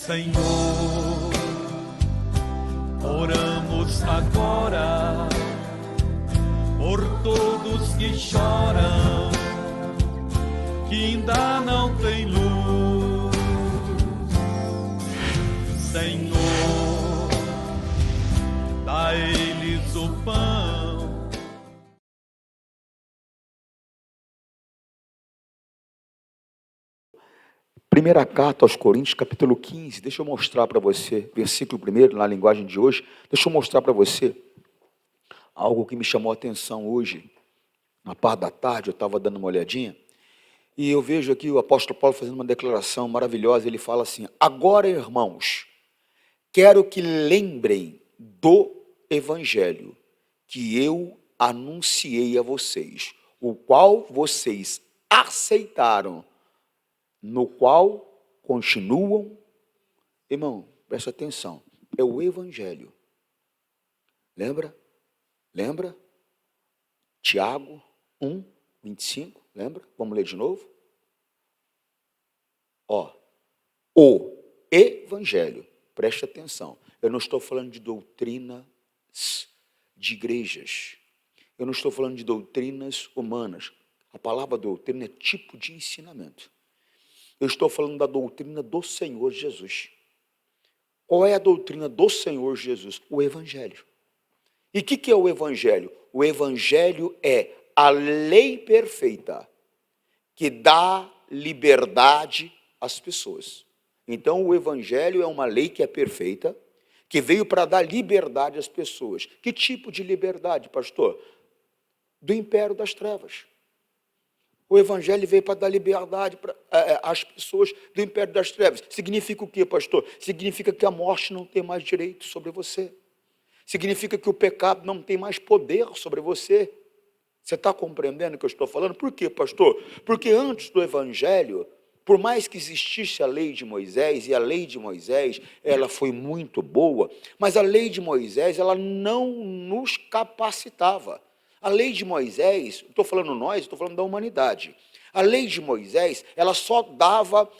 Senhor, oramos agora por todos que choram, que ainda não têm luz. Senhor, dá a eles o pão. Primeira carta aos Coríntios, capítulo 15, deixa eu mostrar para você, versículo 1, na linguagem de hoje, deixa eu mostrar para você algo que me chamou a atenção hoje, na parte da tarde, eu estava dando uma olhadinha, e eu vejo aqui o apóstolo Paulo fazendo uma declaração maravilhosa, ele fala assim: agora, irmãos, quero que lembrem do evangelho que eu anunciei a vocês, o qual vocês aceitaram, no qual continuam. Irmão, presta atenção, é o evangelho. Lembra? Tiago 1, 25, lembra? Vamos ler de novo? O evangelho, presta atenção, eu não estou falando de doutrinas de igrejas, eu não estou falando de doutrinas humanas, a palavra doutrina é tipo de ensinamento. Eu estou falando da doutrina do Senhor Jesus. Qual é a doutrina do Senhor Jesus? O Evangelho. E o que é o Evangelho? O Evangelho é a lei perfeita que dá liberdade às pessoas. Então, o Evangelho é uma lei que é perfeita, que veio para dar liberdade às pessoas. Que tipo de liberdade, pastor? Do império das trevas. O Evangelho veio para dar liberdade às pessoas do império das trevas. Significa o quê, pastor? Significa que a morte não tem mais direito sobre você. Significa que o pecado não tem mais poder sobre você. Você está compreendendo o que eu estou falando? Por quê, pastor? Porque antes do Evangelho, por mais que existisse a lei de Moisés, e a lei de Moisés, ela foi muito boa, mas a lei de Moisés, ela não nos capacitava. A lei de Moisés, estou falando nós, estou falando da humanidade. A lei de Moisés, ela só dava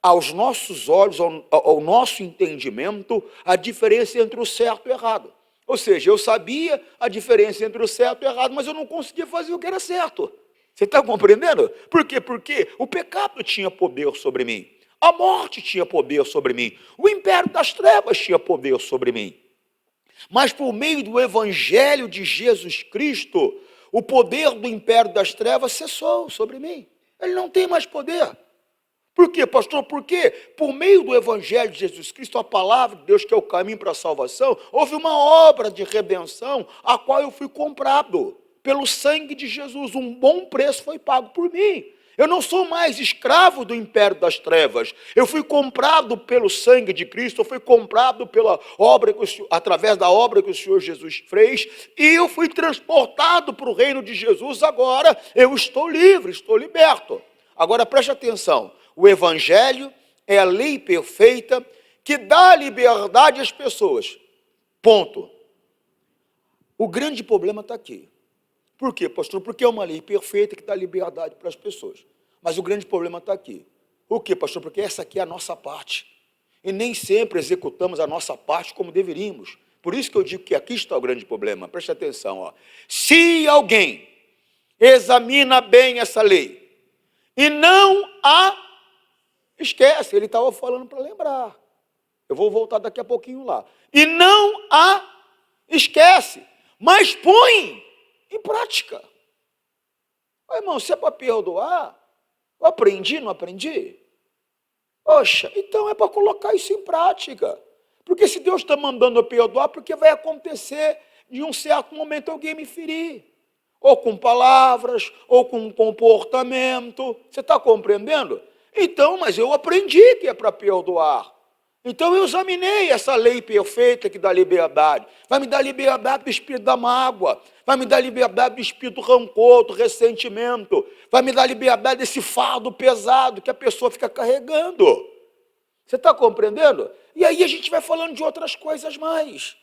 aos nossos olhos, ao nosso entendimento, a diferença entre o certo e o errado. Ou seja, eu sabia a diferença entre o certo e o errado, mas eu não conseguia fazer o que era certo. Você está compreendendo? Por quê? Porque o pecado tinha poder sobre mim. A morte tinha poder sobre mim. O império das trevas tinha poder sobre mim. Mas por meio do Evangelho de Jesus Cristo, o poder do império das trevas cessou sobre mim. Ele não tem mais poder. Por quê, pastor? Porque por meio do Evangelho de Jesus Cristo, a palavra de Deus, que é o caminho para a salvação, houve uma obra de redenção, a qual eu fui comprado pelo sangue de Jesus. Um bom preço foi pago por mim. Eu não sou mais escravo do império das trevas. Eu fui comprado pelo sangue de Cristo, eu fui comprado pela obra através da obra que o Senhor Jesus fez, e eu fui transportado para o reino de Jesus. Agora eu estou livre, estou liberto. Agora preste atenção, o Evangelho é a lei perfeita que dá liberdade às pessoas. Ponto. O grande problema está aqui. Por quê, pastor? Porque é uma lei perfeita que dá liberdade para as pessoas. Mas o grande problema está aqui. O quê, pastor? Porque essa aqui é a nossa parte. E nem sempre executamos a nossa parte como deveríamos. Por isso que eu digo que aqui está o grande problema. Preste atenção. Se alguém examina bem essa lei e não a esquece, ele estava falando para lembrar. Eu vou voltar daqui a pouquinho lá. E não a esquece, mas põe em prática. Irmão, se é para perdoar, eu aprendi, não aprendi? Poxa, então é para colocar isso em prática. Porque se Deus está mandando eu perdoar, porque vai acontecer de um certo momento alguém me ferir. Ou com palavras, ou com um comportamento. Você está compreendendo? Então, mas eu aprendi que é para perdoar. Então eu examinei essa lei perfeita que dá liberdade. Vai me dar liberdade do espírito da mágoa. Vai me dar liberdade do espírito do rancor, do ressentimento. Vai me dar liberdade desse fardo pesado que a pessoa fica carregando. Você está compreendendo? E aí a gente vai falando de outras coisas mais,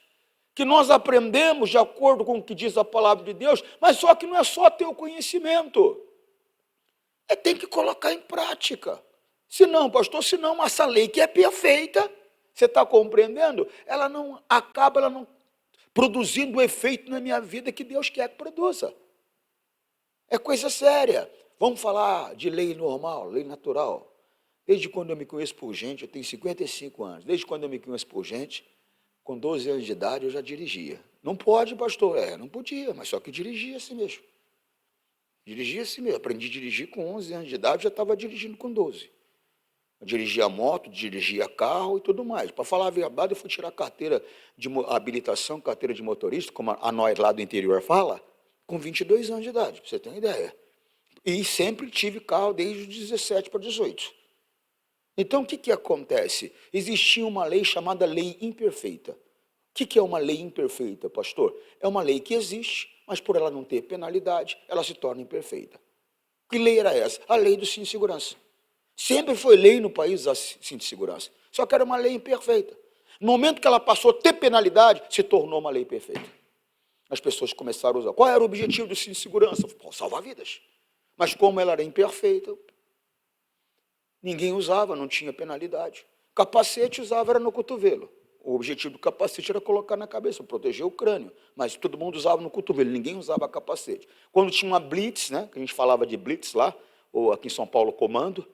que nós aprendemos de acordo com o que diz a palavra de Deus, mas só que não é só ter o conhecimento. Tem que colocar em prática. Senão, pastor, senão essa lei que é perfeita, Você está compreendendo? Ela não produzindo o efeito na minha vida que Deus quer que produza. É coisa séria. Vamos falar de lei normal, lei natural. Desde quando eu me conheço por gente, eu tenho 55 anos, desde quando eu me conheço por gente, com 12 anos de idade eu já dirigia. Não pode, pastor? Não podia, mas só que dirigia assim mesmo. Dirigia assim mesmo. Aprendi a dirigir com 11 anos de idade, já estava dirigindo com 12. Eu dirigia moto, dirigia carro e tudo mais. Para falar a verdade, eu fui tirar carteira de habilitação, carteira de motorista, como a nós lá do interior fala, com 22 anos de idade, para você ter uma ideia. E sempre tive carro desde os 17 para 18. Então, o que acontece? Existia uma lei chamada lei imperfeita. O que é uma lei imperfeita, pastor? É uma lei que existe, mas por ela não ter penalidade, ela se torna imperfeita. Que lei era essa? A lei do cinto de segurança. Sempre foi lei no país a cinto de segurança, só que era uma lei imperfeita. No momento que ela passou a ter penalidade, se tornou uma lei perfeita. As pessoas começaram a usar. Qual era o objetivo do cinto de segurança? Salvar vidas. Mas como ela era imperfeita, ninguém usava, não tinha penalidade. Capacete usava era no cotovelo. O objetivo do capacete era colocar na cabeça, proteger o crânio. Mas todo mundo usava no cotovelo, ninguém usava capacete. Quando tinha uma blitz, né, que a gente falava de blitz lá, ou aqui em São Paulo, comando,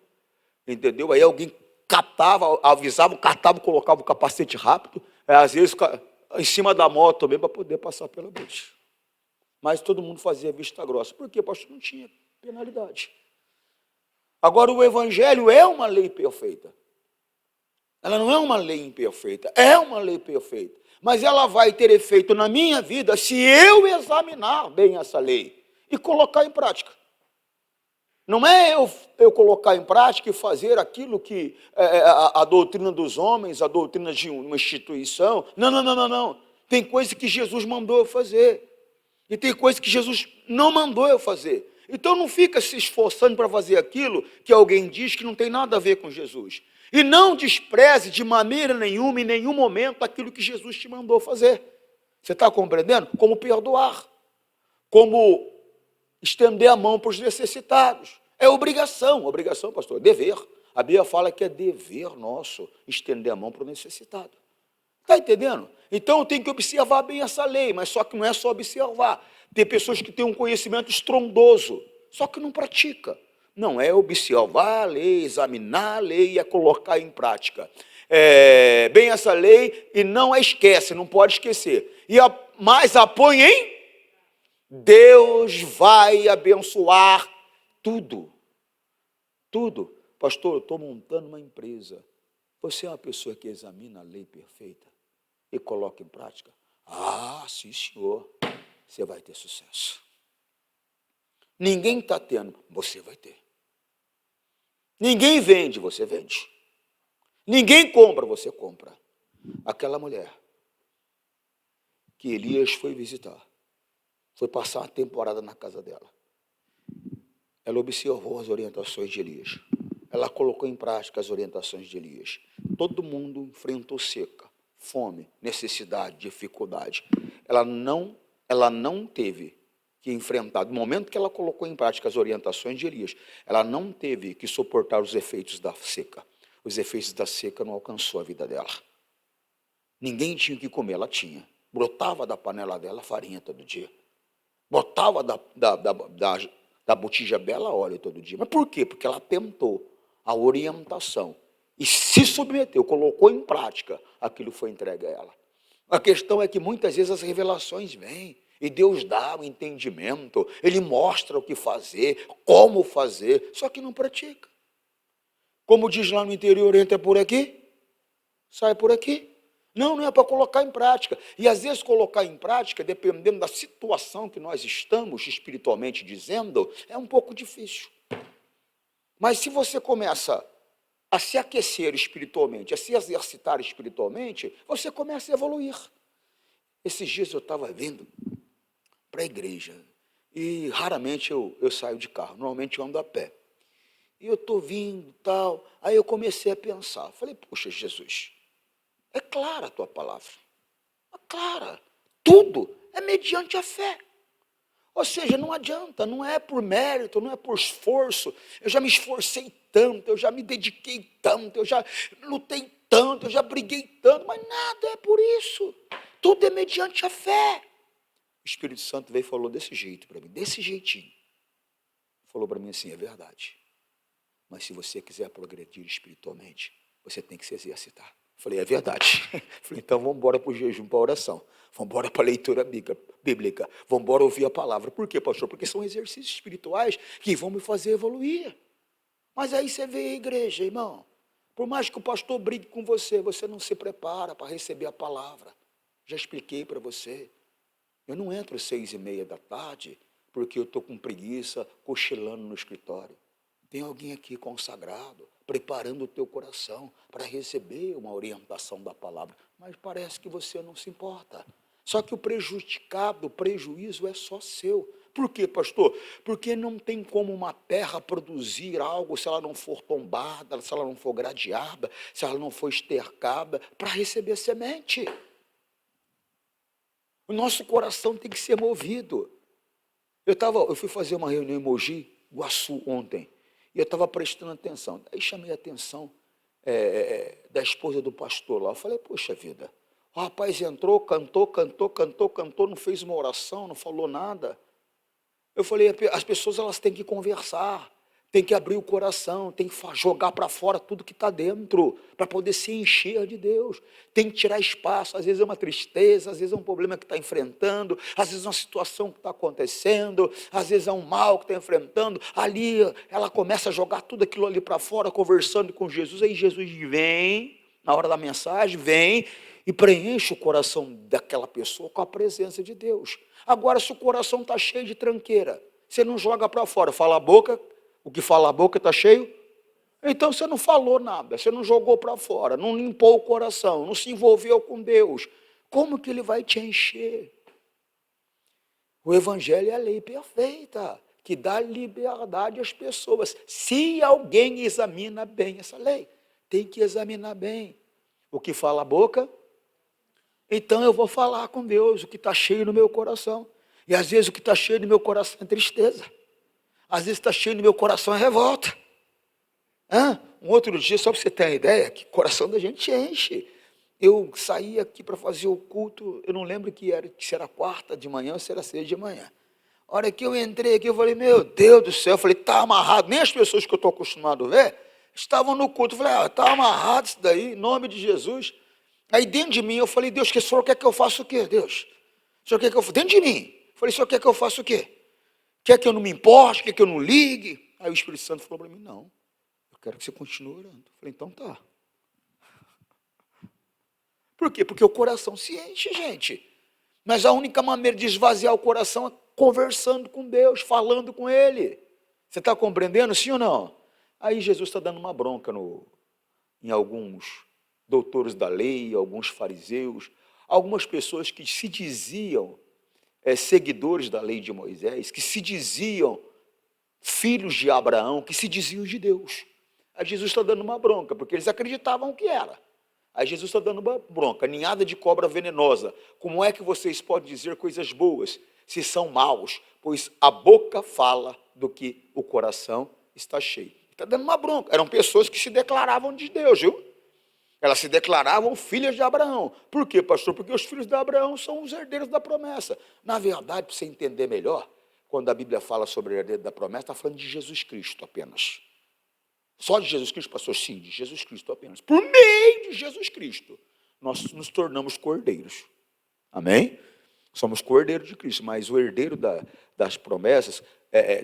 entendeu? Aí alguém catava, avisava, catava, colocava o capacete rápido, às vezes em cima da moto também, para poder passar pela blitz. Mas todo mundo fazia vista grossa. Por quê? Porque não tinha penalidade. Agora, o Evangelho é uma lei perfeita. Ela não é uma lei imperfeita, é uma lei perfeita. Mas ela vai ter efeito na minha vida se eu examinar bem essa lei e colocar em prática. Não é eu colocar em prática e fazer aquilo que a doutrina dos homens, a doutrina de uma instituição. Não. Tem coisa que Jesus mandou eu fazer. E tem coisa que Jesus não mandou eu fazer. Então não fica se esforçando para fazer aquilo que alguém diz que não tem nada a ver com Jesus. E não despreze de maneira nenhuma, em nenhum momento, aquilo que Jesus te mandou fazer. Você está compreendendo? Como perdoar, como estender a mão para os necessitados. É obrigação, pastor, dever. A Bíblia fala que é dever nosso estender a mão para o necessitado. Está entendendo? Então eu tenho que observar bem essa lei, mas só que não é só observar. Tem pessoas que têm um conhecimento estrondoso, só que não pratica. Não é observar a lei, examinar a lei e a colocar em prática. Bem essa lei e não a esquece, não pode esquecer. Mas a põe em Deus vai abençoar tudo. Tudo. Pastor, eu estou montando uma empresa. Você é uma pessoa que examina a lei perfeita e coloca em prática? Ah, sim, senhor. Você vai ter sucesso. Ninguém está tendo, você vai ter. Ninguém vende, você vende. Ninguém compra, você compra. Aquela mulher que Elias foi visitar, foi passar uma temporada na casa dela. Ela observou as orientações de Elias. Ela colocou em prática as orientações de Elias. Todo mundo enfrentou seca, fome, necessidade, dificuldade. Ela não teve que enfrentar, no momento que ela colocou em prática as orientações de Elias, ela não teve que suportar os efeitos da seca. Os efeitos da seca não alcançou a vida dela. Ninguém tinha o que comer, ela tinha. Brotava da panela dela farinha todo dia. Botava da botija dela óleo todo dia. Mas por quê? Porque ela tentou a orientação e se submeteu, colocou em prática, aquilo foi entregue a ela. A questão é que muitas vezes as revelações vêm e Deus dá o entendimento, Ele mostra o que fazer, como fazer, só que não pratica. Como diz lá no interior, entra por aqui, sai por aqui. Não é para colocar em prática. E às vezes colocar em prática, dependendo da situação que nós estamos espiritualmente dizendo, é um pouco difícil. Mas se você começa a se aquecer espiritualmente, a se exercitar espiritualmente, você começa a evoluir. Esses dias eu estava vindo para a igreja e raramente eu saio de carro, normalmente eu ando a pé. E eu estou vindo tal, aí eu comecei a pensar, falei, poxa Jesus, é clara a tua palavra, é clara, tudo é mediante a fé. Ou seja, não adianta, não é por mérito, não é por esforço. Eu já me esforcei tanto, eu já me dediquei tanto, eu já lutei tanto, eu já briguei tanto, mas nada é por isso. Tudo é mediante a fé. O Espírito Santo veio e falou desse jeito para mim, desse jeitinho. Falou para mim assim, é verdade. Mas se você quiser progredir espiritualmente, você tem que se exercitar. Falei, é verdade. Falei, então vamos embora para o jejum, para a oração. Vamos embora para a leitura bíblica. Vamos embora ouvir a palavra. Por quê, pastor? Porque são exercícios espirituais que vão me fazer evoluir. Mas aí você vê a igreja, irmão. Por mais que o pastor brigue com você, você não se prepara para receber a palavra. Já expliquei para você. Eu não entro às 6:30 da tarde porque eu estou com preguiça, cochilando no escritório. Tem alguém aqui consagrado, preparando o teu coração para receber uma orientação da palavra. Mas parece que você não se importa. Só que o prejudicado, o prejuízo é só seu. Por quê, pastor? Porque não tem como uma terra produzir algo se ela não for tombada, se ela não for gradeada, se ela não for estercada, para receber semente. O nosso coração tem que ser movido. Eu fui fazer uma reunião em Mogi Guaçu ontem, e eu estava prestando atenção. Aí chamei a atenção da esposa do pastor lá. Eu falei, poxa vida, o rapaz entrou, cantou, não fez uma oração, não falou nada. Eu falei, as pessoas elas têm que conversar, tem que abrir o coração, tem que jogar para fora tudo que está dentro, para poder se encher de Deus. Tem que tirar espaço, às vezes é uma tristeza, às vezes é um problema que está enfrentando, às vezes é uma situação que está acontecendo, às vezes é um mal que está enfrentando. Ali ela começa a jogar tudo aquilo ali para fora, conversando com Jesus. Aí Jesus vem, na hora da mensagem, vem e preenche o coração daquela pessoa com a presença de Deus. Agora, se o coração está cheio de tranqueira, você não joga para fora, fala a boca, o que fala a boca está cheio? Então você não falou nada, você não jogou para fora, não limpou o coração, não se envolveu com Deus. Como que Ele vai te encher? O Evangelho é a lei perfeita, que dá liberdade às pessoas. Se alguém examina bem essa lei, tem que examinar bem. O que fala a boca? Então eu vou falar com Deus o que está cheio no meu coração. E às vezes o que está cheio no meu coração é tristeza. Às vezes está cheio no meu coração é revolta. Um outro dia, só para você ter uma ideia, que o coração da gente enche. Eu saí aqui para fazer o culto, eu não lembro se era quarta de manhã ou se era 6 de manhã. A hora que eu entrei aqui, eu falei, meu Deus do céu, eu falei, está amarrado. Nem as pessoas que eu estou acostumado a ver estavam no culto. Eu falei, está amarrado isso daí, em nome de Jesus. Aí dentro de mim, eu falei, Deus, que o Senhor quer que eu faça o quê, Deus? O Senhor quer que eu faça? Dentro de mim. Eu falei, o Senhor quer que eu faça o quê? Quer que eu não me importe? Quer que eu não ligue? Aí o Espírito Santo falou para mim, não, eu quero que você continue orando. Eu falei, então tá. Por quê? Porque o coração se enche, gente. Mas a única maneira de esvaziar o coração é conversando com Deus, falando com Ele. Você está compreendendo, sim ou não? Aí Jesus está dando uma bronca em alguns doutores da lei, alguns fariseus, algumas pessoas que se diziam seguidores da lei de Moisés, que se diziam filhos de Abraão, que se diziam de Deus. Aí Jesus está dando uma bronca, porque eles acreditavam que era. Aí Jesus está dando uma bronca, ninhada de cobra venenosa. Como é que vocês podem dizer coisas boas se são maus? Pois a boca fala do que o coração está cheio. Está dando uma bronca. Eram pessoas que se declaravam de Deus, viu? Elas se declaravam filhas de Abraão. Por quê, pastor? Porque os filhos de Abraão são os herdeiros da promessa. Na verdade, para você entender melhor, quando a Bíblia fala sobre o herdeiro da promessa, está falando de Jesus Cristo apenas. Só de Jesus Cristo, pastor? Sim, de Jesus Cristo apenas. Por meio de Jesus Cristo, nós nos tornamos cordeiros. Amém? Somos cordeiros de Cristo, mas o herdeiro das promessas,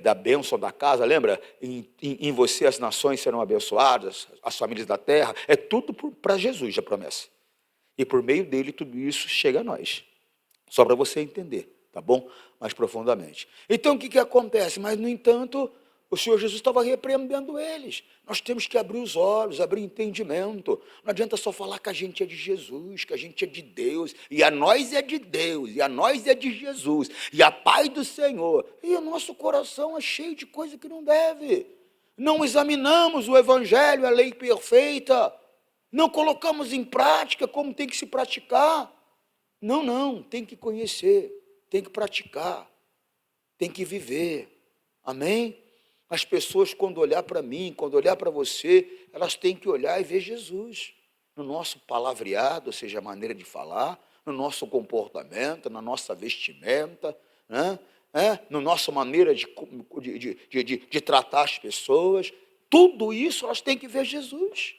da bênção da casa, lembra? Em você as nações serão abençoadas, as famílias da terra, é tudo para Jesus a promessa. E por meio dele tudo isso chega a nós. Só para você entender, tá bom? Mais profundamente. Então o que acontece? Mas no entanto, o Senhor Jesus estava repreendendo eles. Nós temos que abrir os olhos, abrir o entendimento. Não adianta só falar que a gente é de Jesus, que a gente é de Deus, e a nós é de Deus, e a nós é de Jesus, e a paz do Senhor. E o nosso coração é cheio de coisa que não deve. Não examinamos o Evangelho, a lei perfeita. Não colocamos em prática como tem que se praticar. Não, tem que conhecer, tem que praticar. tem que viver. Amém? As pessoas, quando olhar para mim, quando olhar para você, elas têm que olhar e ver Jesus. No nosso palavreado, ou seja, a maneira de falar, no nosso comportamento, na nossa vestimenta, né? Na nossa maneira de tratar as pessoas. Tudo isso elas têm que ver Jesus.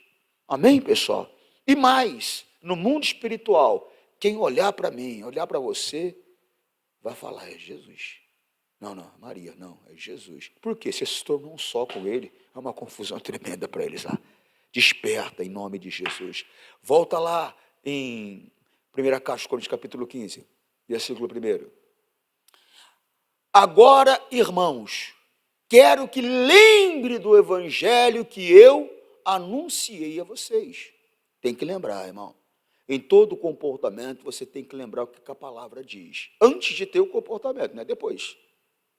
Amém, pessoal? E mais, no mundo espiritual, quem olhar para mim, olhar para você, vai falar, é Jesus. Não, Maria, não, é Jesus. Por quê? Você se tornou um só com ele, é uma confusão tremenda para eles lá. Desperta em nome de Jesus. Volta lá em 1 Carta aos Coríntios, capítulo 15, versículo 1. Agora, irmãos, quero que lembre do evangelho que eu anunciei a vocês. Tem que lembrar, irmão. Em todo comportamento, você tem que lembrar o que a palavra diz. Antes de ter o comportamento, não é depois.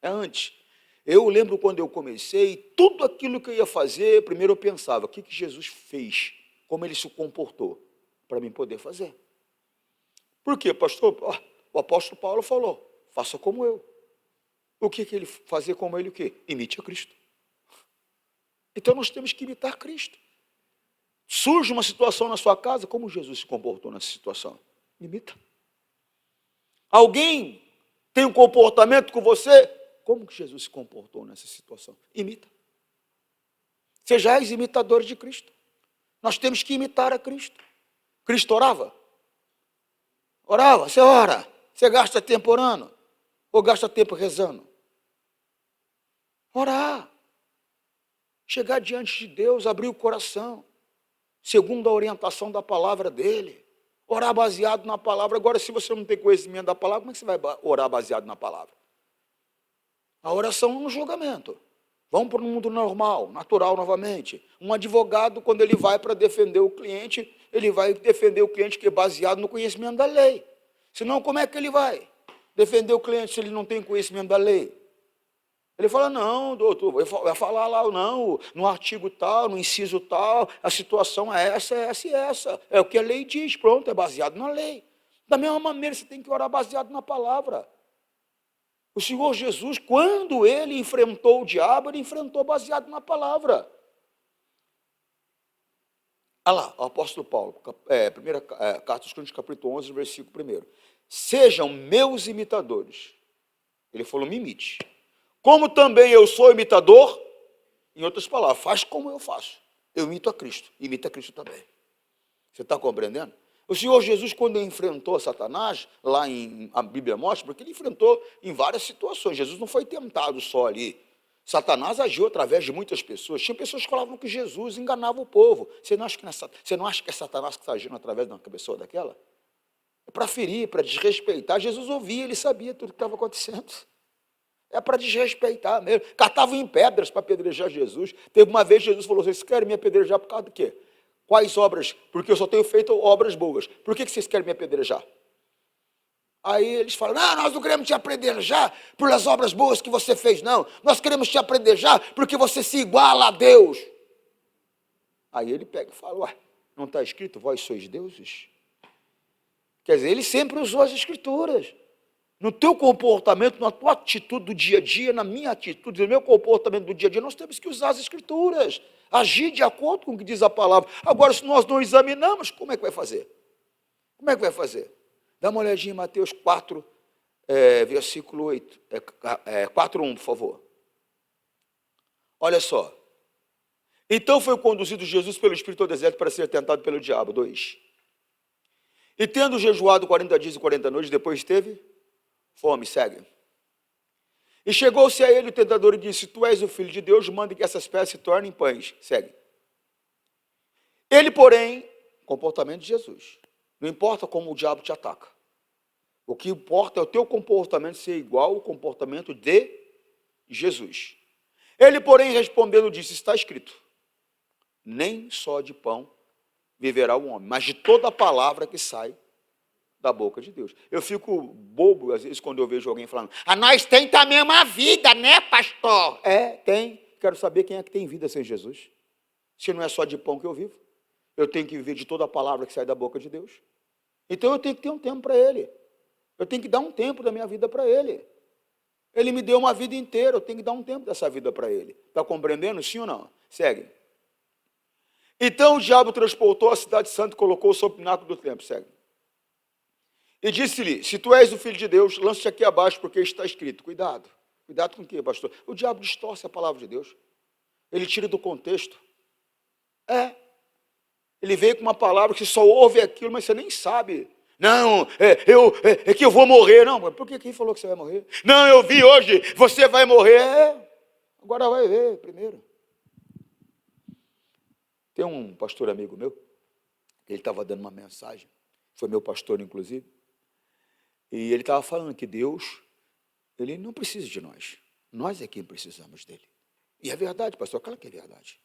É antes. Eu lembro quando eu comecei, tudo aquilo que eu ia fazer, primeiro eu pensava, o que Jesus fez? Como ele se comportou? Para mim poder fazer. Por quê, pastor? O apóstolo Paulo falou, faça como eu. O que ele fazia como ele o quê? Imite a Cristo. Então nós temos que imitar Cristo. Surge uma situação na sua casa, como Jesus se comportou nessa situação? Imita. Alguém tem um comportamento com você, como que Jesus se comportou nessa situação? Imita. Sejais imitadores de Cristo. Nós temos que imitar a Cristo. Cristo orava? Orava, você ora. Você gasta tempo orando? Ou gasta tempo rezando? Orar. Chegar diante de Deus, abrir o coração, segundo a orientação da palavra dele. Orar baseado na palavra. Agora, se você não tem conhecimento da palavra, como é que você vai orar baseado na palavra? A oração é um julgamento. Vamos para o mundo normal, natural novamente. Um advogado, quando ele vai para defender o cliente, ele vai defender o cliente que é baseado no conhecimento da lei. Senão, como é que ele vai defender o cliente se ele não tem conhecimento da lei? Ele fala, não, doutor, vai falar lá, não, no artigo tal, no inciso tal, a situação é essa, essa e essa. É o que a lei diz, pronto, é baseado na lei. Da mesma maneira, você tem que orar baseado na palavra. O Senhor Jesus, quando ele enfrentou o diabo, ele enfrentou baseado na palavra. Olha lá, o apóstolo Paulo, primeira carta aos Coríntios, capítulo 11, versículo 1. Sejam meus imitadores. Ele falou, me imite. Como também eu sou imitador, em outras palavras, faz como eu faço. Eu imito a Cristo, imita a Cristo também. Você está compreendendo? O Senhor Jesus, quando enfrentou Satanás, lá a Bíblia mostra, porque ele enfrentou em várias situações. Jesus não foi tentado só ali. Satanás agiu através de muitas pessoas. Tinha pessoas que falavam que Jesus enganava o povo. Você não acha que é Satanás que está agindo através de uma pessoa daquela? É para ferir, para desrespeitar. Jesus ouvia, ele sabia tudo o que estava acontecendo. É para desrespeitar mesmo. Catavam em pedras para apedrejar Jesus. Teve uma vez Jesus falou, vocês querem me apedrejar por causa do quê? Quais obras? Porque eu só tenho feito obras boas. Por que vocês querem me apedrejar? Aí eles falam, não, nós não queremos te apedrejar pelas obras boas que você fez, não. Nós queremos te apedrejar porque você se iguala a Deus. Aí ele pega e fala, ué, não está escrito, vós sois deuses? Quer dizer, ele sempre usou as escrituras. No teu comportamento, na tua atitude do dia a dia, na minha atitude, no meu comportamento do dia a dia, nós temos que usar as escrituras, agir de acordo com o que diz a palavra. Agora, se nós não examinamos, como é que vai fazer? Como é que vai fazer? Dá uma olhadinha em Mateus 4, versículo 8, 4:1, por favor. Olha só. Então foi conduzido Jesus pelo Espírito ao deserto para ser tentado pelo diabo. 2. E tendo jejuado 40 dias e 40 noites, depois teve fome, segue. E chegou-se a ele o tentador e disse, tu és o Filho de Deus, mande que essas pedras se tornem pães. Segue. Ele, porém, comportamento de Jesus. Não importa como o diabo te ataca. O que importa é o teu comportamento ser igual ao comportamento de Jesus. Ele, porém, respondendo, disse, está escrito, nem só de pão viverá o homem, mas de toda a palavra que sai da boca de Deus. Eu fico bobo, às vezes, quando eu vejo alguém falando, nós tem também uma vida, né, pastor? Tem. Quero saber quem é que tem vida sem Jesus. Se não é só de pão que eu vivo, eu tenho que viver de toda a palavra que sai da boca de Deus. Então eu tenho que ter um tempo para Ele. Eu tenho que dar um tempo da minha vida para Ele. Ele me deu uma vida inteira, eu tenho que dar um tempo dessa vida para ele. Está compreendendo, sim ou não? Segue. Então o diabo transportou a cidade santa e colocou sobre o pináculo do templo. Segue. E disse-lhe, se tu és o filho de Deus, lança-te aqui abaixo, porque está escrito. Cuidado. Cuidado com o quê, pastor? O diabo distorce a palavra de Deus. Ele tira do contexto. Ele veio com uma palavra que só ouve aquilo, mas você nem sabe. Não, é que eu vou morrer. Não, por que quem falou que você vai morrer? Não, eu vi hoje, você vai morrer. Agora vai ver primeiro. Tem um pastor amigo meu, ele estava dando uma mensagem, foi meu pastor inclusive, e ele estava falando que Deus, ele não precisa de nós é quem precisamos dele. E é verdade, pastor, claro que é verdade.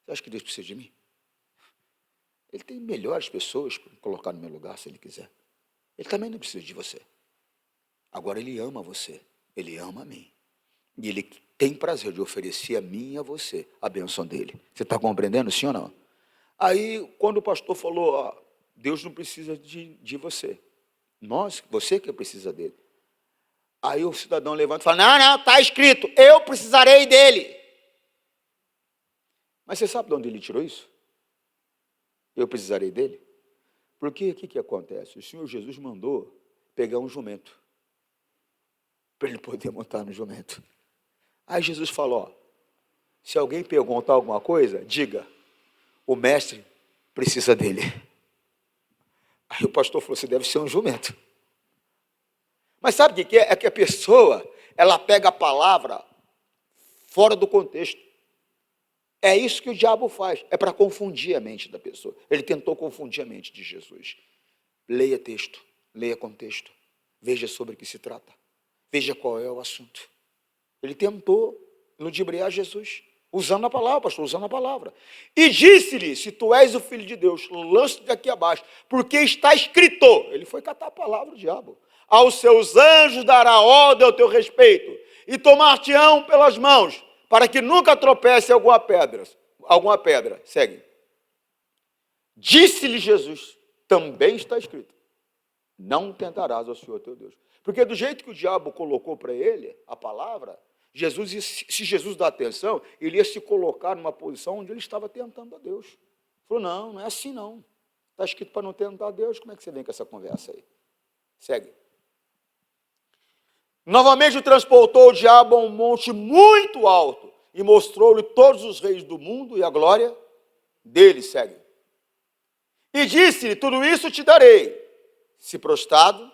Você acha que Deus precisa de mim? Ele tem melhores pessoas para colocar no meu lugar, se ele quiser. Ele também não precisa de você. Agora, ele ama você, ele ama a mim. E ele tem prazer de oferecer a mim e a você a bênção dele. Você está compreendendo, sim ou não? Aí, quando o pastor falou, Deus não precisa de você. Você que precisa dele. Aí o cidadão levanta e fala, não, está escrito, eu precisarei dele. Mas você sabe de onde ele tirou isso? Eu precisarei dele? Porque o que acontece? O Senhor Jesus mandou pegar um jumento, para ele poder montar no jumento. Aí Jesus falou, se alguém perguntar alguma coisa, diga, o mestre precisa dele. Aí o pastor falou, você deve ser um jumento. Mas sabe o que é? É que a pessoa, ela pega a palavra fora do contexto. É isso que o diabo faz, é para confundir a mente da pessoa. Ele tentou confundir a mente de Jesus. Leia texto, leia contexto, veja sobre o que se trata, veja qual é o assunto. Ele tentou ludibriar Jesus, usando a palavra, pastor, usando a palavra. E disse-lhe, se tu és o Filho de Deus, lança-te daqui abaixo, porque está escrito. Ele foi catar a palavra do diabo. Aos seus anjos dará ordem ao teu respeito, e tomar-te-ão pelas mãos, para que nunca tropece alguma pedra. Segue. Disse-lhe Jesus, também está escrito, não tentarás ao Senhor teu Deus. Porque do jeito que o diabo colocou para ele a palavra, se Jesus dá atenção, ele ia se colocar numa posição onde ele estava tentando a Deus. Ele falou, não é assim não. Está escrito para não tentar a Deus, como é que você vem com essa conversa aí? Segue. Novamente o transportou o diabo a um monte muito alto e mostrou-lhe todos os reis do mundo e a glória dele. Segue. E disse-lhe, tudo isso te darei, se prostrado.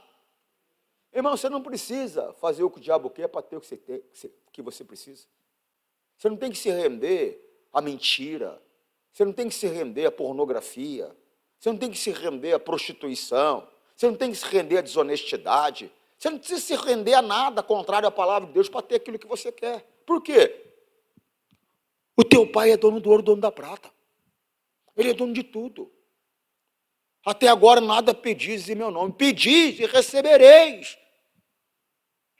Irmão, você não precisa fazer o que o diabo quer para ter o que você precisa. Você não tem que se render à mentira. Você não tem que se render à pornografia. Você não tem que se render à prostituição. Você não tem que se render à desonestidade. Você não precisa se render a nada contrário à palavra de Deus para ter aquilo que você quer. Por quê? O teu pai é dono do ouro, dono da prata. Ele é dono de tudo. Até agora nada pedis em meu nome. Pedis e recebereis.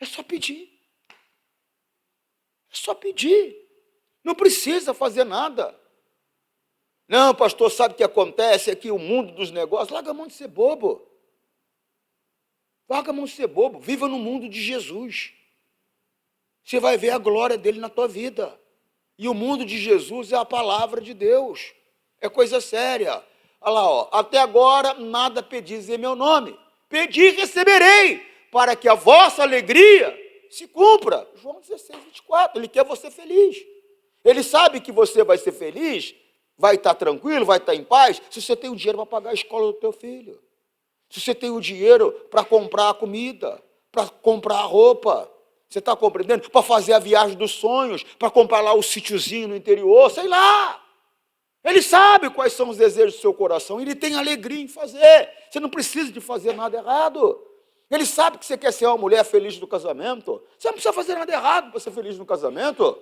É só pedir. É só pedir. Não precisa fazer nada. Não, pastor, sabe o que acontece aqui? O mundo dos negócios, larga a mão de ser bobo. Larga a mão de ser bobo. Viva no mundo de Jesus. Você vai ver a glória dele na tua vida. E o mundo de Jesus é a palavra de Deus. É coisa séria. Olha lá, até agora nada pedis em meu nome. Pedi e receberei, para que a vossa alegria se cumpra. João 16, 24. Ele quer você feliz. Ele sabe que você vai ser feliz, vai estar tranquilo, vai estar em paz, se você tem o dinheiro para pagar a escola do teu filho. Se você tem o dinheiro para comprar a comida, para comprar a roupa. Você está compreendendo? Para fazer a viagem dos sonhos, para comprar lá o sítiozinho no interior, sei lá. Ele sabe quais são os desejos do seu coração, ele tem alegria em fazer. Você não precisa de fazer nada errado. Ele sabe que você quer ser uma mulher feliz no casamento. Você não precisa fazer nada errado para ser feliz no casamento.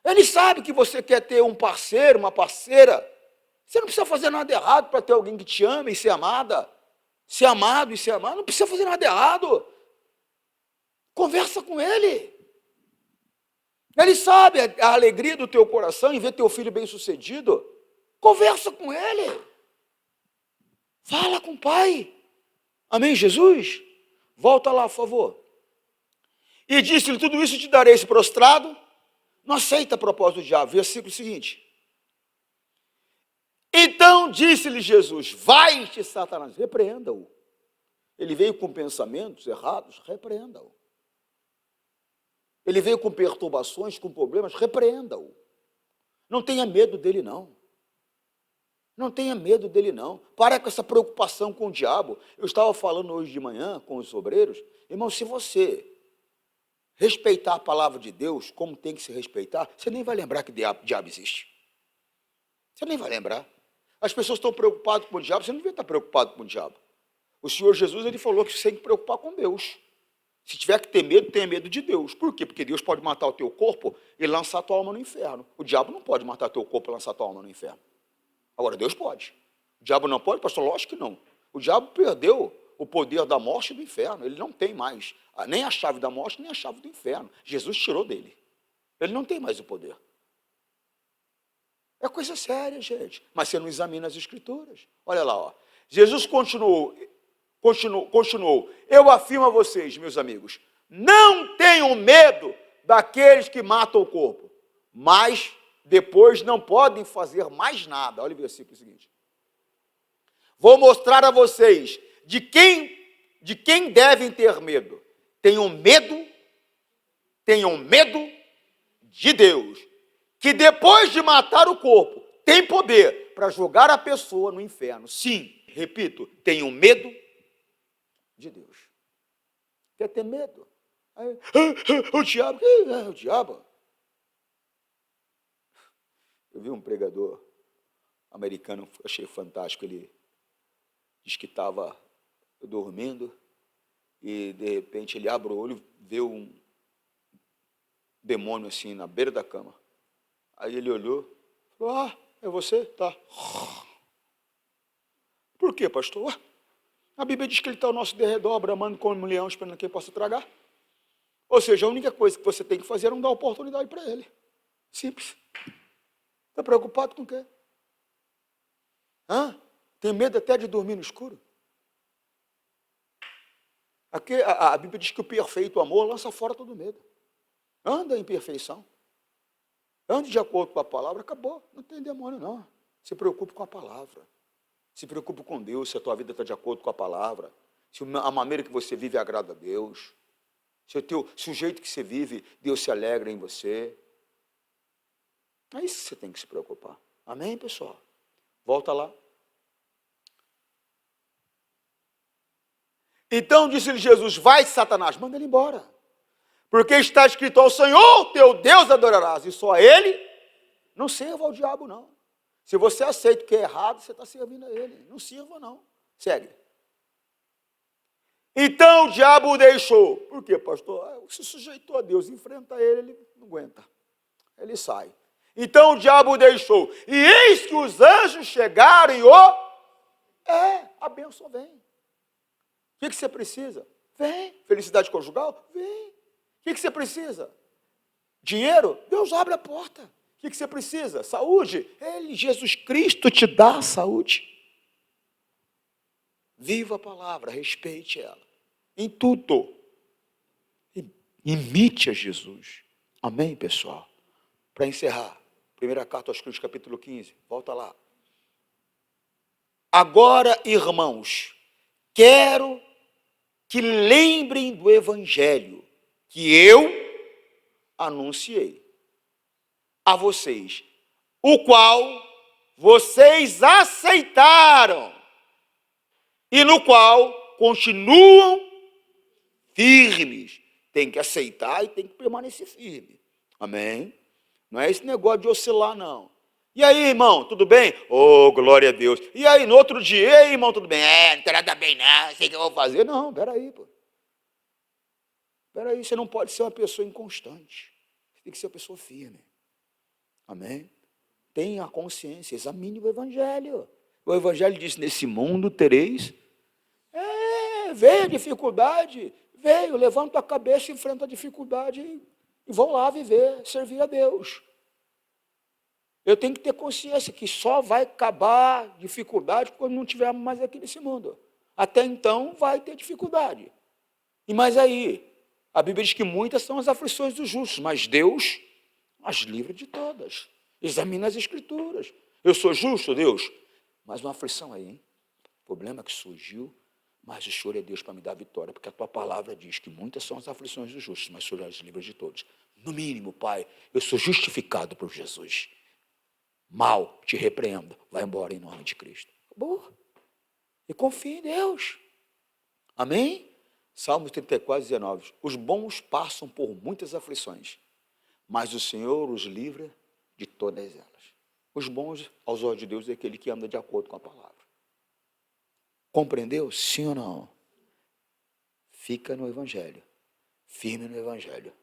Ele sabe que você quer ter um parceiro, uma parceira. Você não precisa fazer nada errado para ter alguém que te ama e ser amada. Ser amado e ser amado, não precisa fazer nada errado. Conversa com ele. Ele sabe a alegria do teu coração em ver teu filho bem-sucedido. Conversa com ele. Fala com o pai. Amém, Jesus? Volta lá, por favor. E disse-lhe, tudo isso te darei, se prostrado. Não aceita a proposta do diabo. Versículo seguinte. Então disse-lhe Jesus, vai-te, Satanás, repreenda-o. Ele veio com pensamentos errados, repreenda-o. Ele veio com perturbações, com problemas, repreenda-o. Não tenha medo dele, não. Não tenha medo dele, não. Para com essa preocupação com o diabo. Eu estava falando hoje de manhã com os obreiros. Irmão, se você respeitar a palavra de Deus como tem que se respeitar, você nem vai lembrar que diabo existe. Você nem vai lembrar. As pessoas estão preocupadas com o diabo, você não devia estar preocupado com o diabo. O Senhor Jesus, ele falou que você tem que preocupar com Deus. Se tiver que ter medo, tenha medo de Deus. Por quê? Porque Deus pode matar o teu corpo e lançar a tua alma no inferno. O diabo não pode matar o teu corpo e lançar a tua alma no inferno. Agora, Deus pode. O diabo não pode, pastor? Lógico que não. O diabo perdeu o poder da morte e do inferno. Ele não tem mais nem a chave da morte, nem a chave do inferno. Jesus tirou dele. Ele não tem mais o poder. É coisa séria, gente. Mas você não examina as Escrituras. Olha lá, ó. Jesus continuou. Eu afirmo a vocês, meus amigos, não tenham medo daqueles que matam o corpo, mas depois não podem fazer mais nada. Olha o versículo seguinte. Vou mostrar a vocês de quem devem ter medo. Tenham medo de Deus, que depois de matar o corpo, tem poder para jogar a pessoa no inferno. Sim, repito, tenham medo de Deus. Quer ter medo? Aí, o diabo, o diabo. Eu vi um pregador americano, achei fantástico, ele disse que estava dormindo e de repente ele abre o olho, vê um demônio assim na beira da cama. Aí ele olhou, falou, é você? Tá. Por quê, pastor? A Bíblia diz que ele está ao nosso derredor, bramando como um leão, esperando que ele possa tragar. Ou seja, a única coisa que você tem que fazer é não dar oportunidade para ele. Simples. Está preocupado com o quê? Tem medo até de dormir no escuro? Aqui, a Bíblia diz que o perfeito amor lança fora todo medo. Anda em perfeição. Ande de acordo com a palavra, acabou. Não tem demônio, não. Se preocupe com a palavra. Se preocupe com Deus, se a tua vida está de acordo com a palavra. Se a maneira que você vive agrada a Deus. Se o jeito que você vive, Deus se alegra em você. É isso que você tem que se preocupar. Amém, pessoal? Volta lá. Então disse-lhe Jesus, vai, Satanás, manda ele embora. Porque está escrito, ao Senhor teu Deus adorarás, e só a ele, não sirva ao diabo, não. Se você aceita o que é errado, você está servindo a ele. Não sirva, não. Segue. Então o diabo o deixou. Por quê, pastor? Se sujeitou a Deus, enfrenta ele, ele não aguenta. Ele sai. Então o diabo o deixou. E eis que os anjos chegaram e a bênção vem. O que você precisa? Vem. Felicidade conjugal? Vem. O que você precisa? Dinheiro? Deus abre a porta. O que você precisa? Saúde? Jesus Cristo te dá a saúde. Viva a palavra, respeite ela. Em tudo. Imite a Jesus. Amém, pessoal? Para encerrar, 1ª carta aos Coríntios, capítulo 15. Volta lá. Agora, irmãos, quero que lembrem do evangelho que eu anunciei a vocês, o qual vocês aceitaram e no qual continuam firmes. Tem que aceitar e tem que permanecer firme. Amém? Não é esse negócio de oscilar, não. E aí, irmão, tudo bem? Glória a Deus. E aí, no outro dia, e aí, irmão, tudo bem? Não tem nada bem, não, sei o que eu vou fazer. Não, peraí, pô. Peraí, você não pode ser uma pessoa inconstante. Você tem que ser uma pessoa firme. Amém? Tenha a consciência, examine o Evangelho. O Evangelho diz, nesse mundo tereis. Veio a dificuldade, levanta a cabeça, enfrenta a dificuldade e vão lá viver, servir a Deus. Eu tenho que ter consciência que só vai acabar a dificuldade quando não tivermos mais aqui nesse mundo. Até então vai ter dificuldade. Mas aí, A Bíblia diz que muitas são as aflições dos justos, mas Deus as livra de todas. Examina as Escrituras. Eu sou justo, Deus? Mas uma aflição aí, hein? Problema que surgiu, mas o Senhor é Deus para me dar vitória, porque a tua palavra diz que muitas são as aflições dos justos, mas o Senhor as livra de todos. No mínimo, Pai, eu sou justificado por Jesus. Mal, te repreendo, vai embora em nome de Cristo. Acabou. E confia em Deus. Amém? Salmos 34, 19. Os bons passam por muitas aflições, mas o Senhor os livra de todas elas. Os bons, aos olhos de Deus, é aquele que anda de acordo com a palavra. Compreendeu? Sim ou não? Fica no Evangelho. Firme no Evangelho.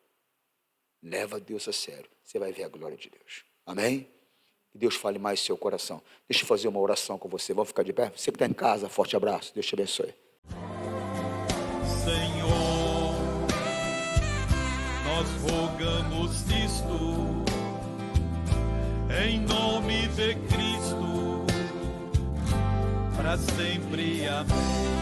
Leva Deus a sério. Você vai ver a glória de Deus. Amém? Que Deus fale mais no seu coração. Deixa eu fazer uma oração com você. Vamos ficar de pé? Você que está em casa, forte abraço. Deus te abençoe. Senhor, nós rogamos isto em nome de Cristo, para sempre. Amém.